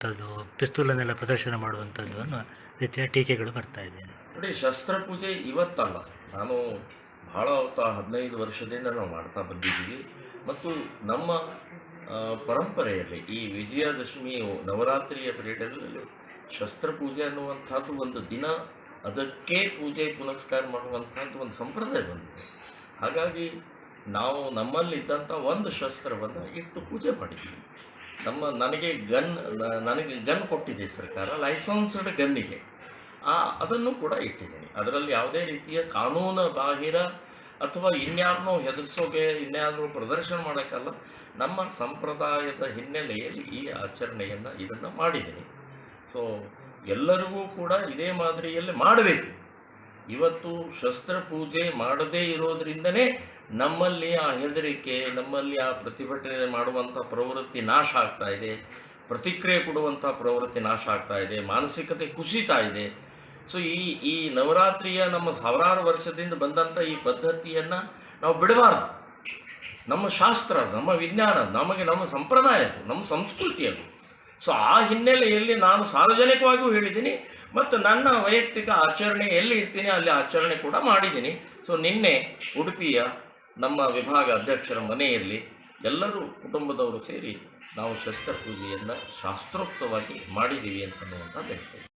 ಅದು ಪಿಸ್ತೂಲನ್ನೆಲ್ಲ ಪ್ರದರ್ಶನ ಮಾಡುವಂಥದ್ದು ಅನ್ನೋ ರೀತಿಯ ಟೀಕೆಗಳು ಬರ್ತಾ ಇದೆ. ನೋಡಿ, ಶಸ್ತ್ರಪೂಜೆ ಇವತ್ತಲ್ಲ, ನಾನು ಭಾಳ ಹೊತ್ತು 15 ವರ್ಷದಿಂದ ನಾವು ಮಾಡ್ತಾ ಬಂದಿದ್ದೀವಿ. ಮತ್ತು ನಮ್ಮ ಪರಂಪರೆಯಲ್ಲಿ ಈ ವಿಜಯದಶಮಿ ನವರಾತ್ರಿಯ ಪೀರಿಯಡಲ್ಲಿ ಶಸ್ತ್ರಪೂಜೆ ಅನ್ನುವಂಥದ್ದು ಒಂದು ದಿನ, ಅದಕ್ಕೆ ಪೂಜೆ ಪುನಸ್ಕಾರ ಮಾಡುವಂಥದ್ದು ಒಂದು ಸಂಪ್ರದಾಯ ಬಂದಿದೆ. ಹಾಗಾಗಿ ನಾವು ನಮ್ಮಲ್ಲಿದ್ದಂಥ ಒಂದು ಶಸ್ತ್ರವನ್ನು ಇಟ್ಟು ಪೂಜೆ ಮಾಡಿದ್ದೀವಿ. ನನಗೆ ಗನ್ ಕೊಟ್ಟಿದೆ ಸರ್ಕಾರ, ಲೈಸೆನ್ಸ್ಡ್ ಗನ್ನಿಗೆ ಅದನ್ನು ಕೂಡ ಇಟ್ಟಿದ್ದೀನಿ. ಅದರಲ್ಲಿ ಯಾವುದೇ ರೀತಿಯ ಕಾನೂನು ಬಾಹಿರ ಅಥವಾ ಇನ್ಯಾರನ್ನೋ ಹೆದರಿಸೋಕೆ, ಇನ್ಯಾರನ್ನೋ ಪ್ರದರ್ಶನ ಮಾಡೋಕ್ಕಲ್ಲ, ನಮ್ಮ ಸಂಪ್ರದಾಯದ ಹಿನ್ನೆಲೆಯಲ್ಲಿ ಈ ಆಚರಣೆಯನ್ನು ಇದನ್ನು ಮಾಡಿದ್ದೀನಿ. ಸೊ ಎಲ್ಲರಿಗೂ ಕೂಡ ಇದೇ ಮಾದರಿಯಲ್ಲಿ ಮಾಡಬೇಕು. ಇವತ್ತು ಶಸ್ತ್ರಪೂಜೆ ಮಾಡದೇ ಇರೋದ್ರಿಂದನೇ ನಮ್ಮಲ್ಲಿ ಆ ಹೆದರಿಕೆ, ನಮ್ಮಲ್ಲಿ ಆ ಪ್ರತಿಭಟನೆ ಮಾಡುವಂಥ ಪ್ರವೃತ್ತಿ ನಾಶ ಆಗ್ತಾ ಇದೆ, ಪ್ರತಿಕ್ರಿಯೆ ಕೊಡುವಂಥ ಪ್ರವೃತ್ತಿ ನಾಶ ಆಗ್ತಾ ಇದೆ, ಮಾನಸಿಕತೆ ಕುಸಿತಾ ಇದೆ. ಸೊ ಈ ನವರಾತ್ರಿಯ ನಮ್ಮ ಸಾವಿರಾರು ವರ್ಷದಿಂದ ಬಂದಂಥ ಈ ಪದ್ಧತಿಯನ್ನು ನಾವು ಬಿಡಬಾರ್ದು. ನಮ್ಮ ಶಾಸ್ತ್ರ, ನಮ್ಮ ವಿಜ್ಞಾನ, ನಮ್ಮ ಸಂಪ್ರದಾಯ, ನಮ್ಮ ಸಂಸ್ಕೃತಿ ಅದು. ಸೊ ಆ ಹಿನ್ನೆಲೆಯಲ್ಲಿ ನಾನು ಸಾರ್ವಜನಿಕವಾಗಿಯೂ ಹೇಳಿದ್ದೀನಿ ಮತ್ತು ನನ್ನ ವೈಯಕ್ತಿಕ ಆಚರಣೆ ಎಲ್ಲಿ ಇರ್ತೀನಿ ಅಲ್ಲಿ ಆಚರಣೆ ಕೂಡ ಮಾಡಿದ್ದೀನಿ. ಸೊ ನಿನ್ನೆ ಉಡುಪಿಯ ನಮ್ಮ ವಿಭಾಗ ಅಧ್ಯಕ್ಷರ ಮನೆಯಲ್ಲಿ ಎಲ್ಲರೂ ಕುಟುಂಬದವರು ಸೇರಿ ನಾವು ಶಸ್ತ್ರಪೂಜೆಯನ್ನು ಶಾಸ್ತ್ರೋಕ್ತವಾಗಿ ಮಾಡಿದ್ದೀವಿ ಅಂತನ್ನುವಂಥದ್ದು ಹೇಳ್ತೇವೆ.